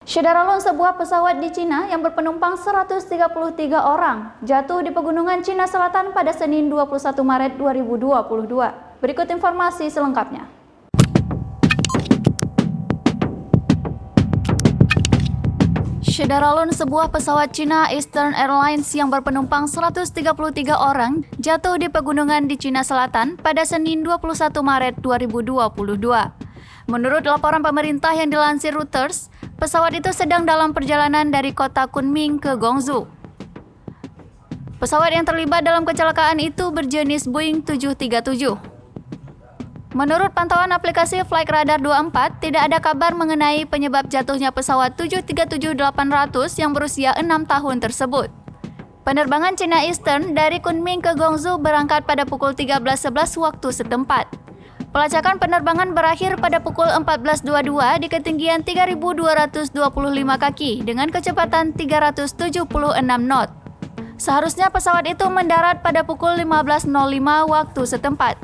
Syederalun, sebuah pesawat di Cina yang berpenumpang 133 orang jatuh di pegunungan Cina Selatan pada Senin 21 Maret 2022. Berikut informasi selengkapnya. Syederalun, sebuah pesawat Cina Eastern Airlines yang berpenumpang 133 orang jatuh di pegunungan di Cina Selatan pada Senin 21 Maret 2022. Menurut laporan pemerintah yang dilansir Reuters, pesawat itu sedang dalam perjalanan dari kota Kunming ke Guangzhou. Pesawat yang terlibat dalam kecelakaan itu berjenis Boeing 737. Menurut pantauan aplikasi Flight Radar 24, tidak ada kabar mengenai penyebab jatuhnya pesawat 737-800 yang berusia 6 tahun tersebut. Penerbangan China Eastern dari Kunming ke Guangzhou berangkat pada pukul 13.11 waktu setempat. Pelacakan penerbangan berakhir pada pukul 14.22 di ketinggian 3.225 kaki dengan kecepatan 376 knot. Seharusnya pesawat itu mendarat pada pukul 15.05 waktu setempat.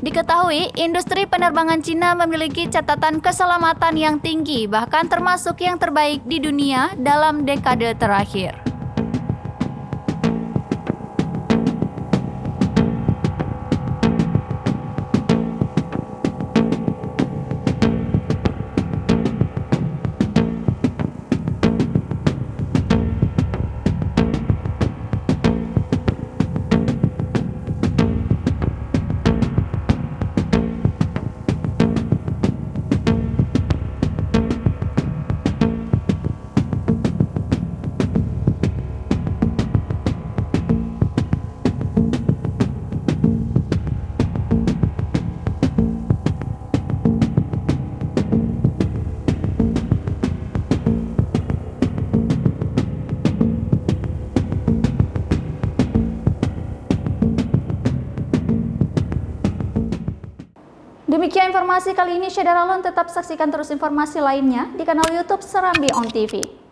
Diketahui, industri penerbangan Cina memiliki catatan keselamatan yang tinggi, bahkan termasuk yang terbaik di dunia dalam dekade terakhir. Demikian informasi kali ini, Syederalun. Tetap saksikan terus informasi lainnya di kanal YouTube Serambi On TV.